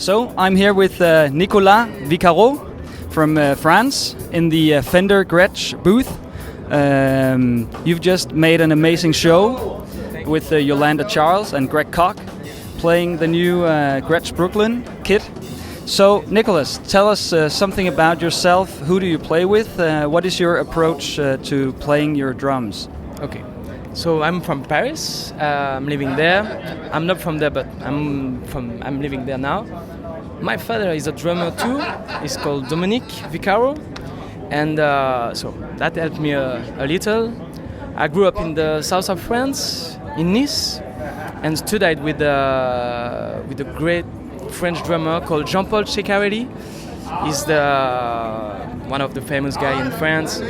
So I'm here with Nicolas Viccaro from France in the Fender Gretsch booth. You've just made an amazing show with Yolanda Charles and Greg Koch playing the new Gretsch Brooklyn kit. So Nicolas, tell us something about yourself. Who do you play with? What is your approach to playing your drums? Okay, so I'm from Paris. I'm living there. I'm not from there, but I'm living there now. My father is a drummer too. He's called Viccaro, and so that helped me a little. I grew up in the south of France, in Nice, and studied with a great French drummer called Jean-Paul Checarelli. He's one of the famous guys in France.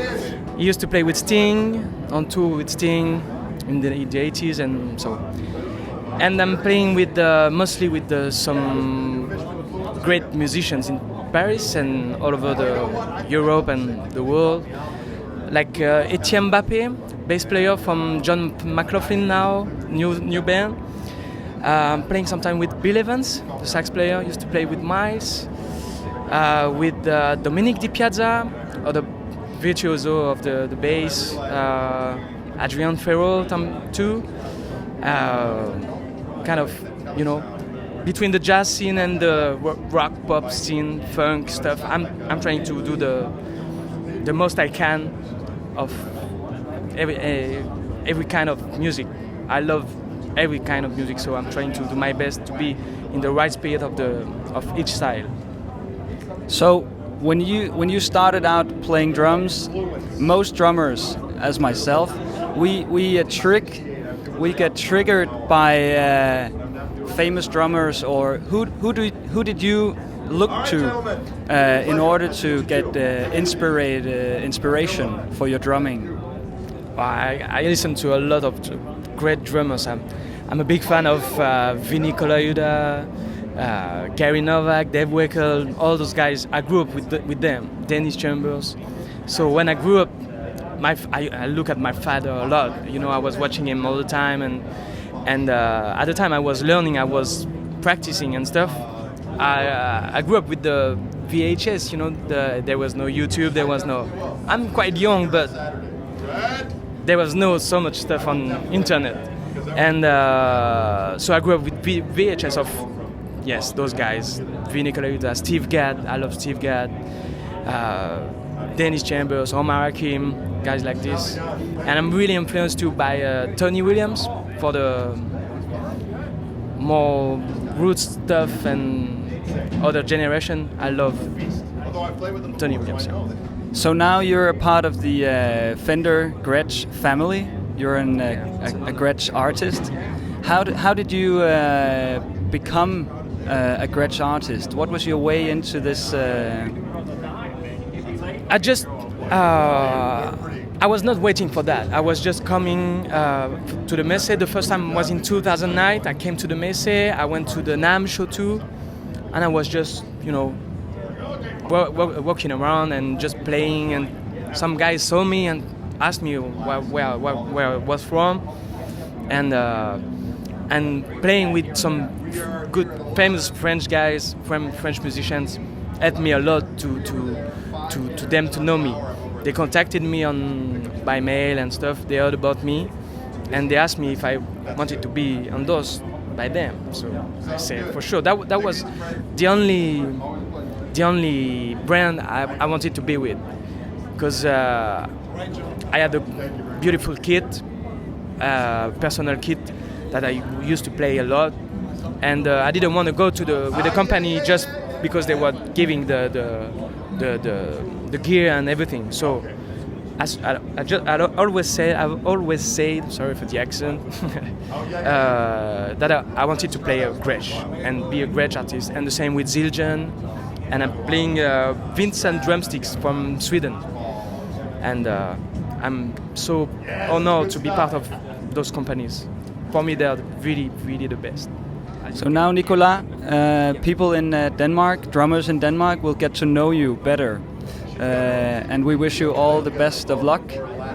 He used to play with Sting, on tour with Sting in the 80s and so. And I'm playing with mostly with some great musicians in Paris and all over Europe and the world, like Etienne Mbappé, bass player from John McLaughlin now, new band. Playing sometime with Bill Evans, the sax player, used to play with Miles, with Dominique Di Piazza, or the virtuoso of the bass, Adrian Ferro too, kind of, between the jazz scene and the rock pop scene, funk stuff. I'm trying to do the most I can of every kind of music. I love every kind of music, so I'm trying to do my best to be in the right spirit of each style. So when you started out playing drums, most drummers, as myself, we get triggered by famous drummers, or who did you look to in order to get inspiration for your drumming? I listen to a lot of great drummers. I'm a big fan of Nicolas, Gary Novak, Dave Weckl, all those guys. I grew up with them, Dennis Chambers. So when I grew up, I look at my father a lot. I was watching him all the time, and at the time I was learning, I was practicing and stuff. I grew up with the VHS. There was no YouTube. I'm quite young, but there was no so much stuff on internet, and so I grew up with VHS of those guys, Nicolas, Steve Gadd. I love Steve Gadd, Dennis Chambers, Omar Hakim, guys like this, and I'm really influenced too by Tony Williams for the more roots stuff and other generation. I love Tony Williams. So now you're a part of the Fender Gretsch family. You're a Gretsch artist. How did you become a Gretsch artist? What was your way into this? I was not waiting for that. I was just coming to the Messe. The first time was in 2009. I came to the Messe. I went to the NAMM show too, and I was just walking around and just playing, and some guys saw me and asked me where I was from, and playing with some good famous French guys, French musicians, helped me a lot to them to know me. They contacted me by mail and stuff. They heard about me, and they asked me if I wanted to be endorsed by them. So I said for sure. That was the only brand I wanted to be with, because I had a beautiful kit, personal kit that I used to play a lot, and I didn't want to go with the company just because they were giving the gear and everything. So I've always said, sorry for the accent, that I wanted to play a Gretsch and be a Gretsch artist, and the same with Zildjian. And I'm playing Vincent drumsticks from Sweden, and I'm so honored to be part of those companies. For me, they're really, really the best. So now, Nicolas, people in Denmark, drummers in Denmark, will get to know you better, and we wish you all the best of luck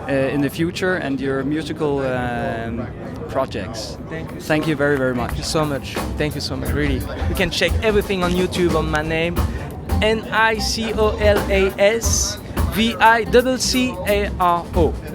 in the future and your musical projects. Thank you very, very much. Thank you so much. Thank you so much, really. You can check everything on YouTube on my name, Nicolas Viccaro.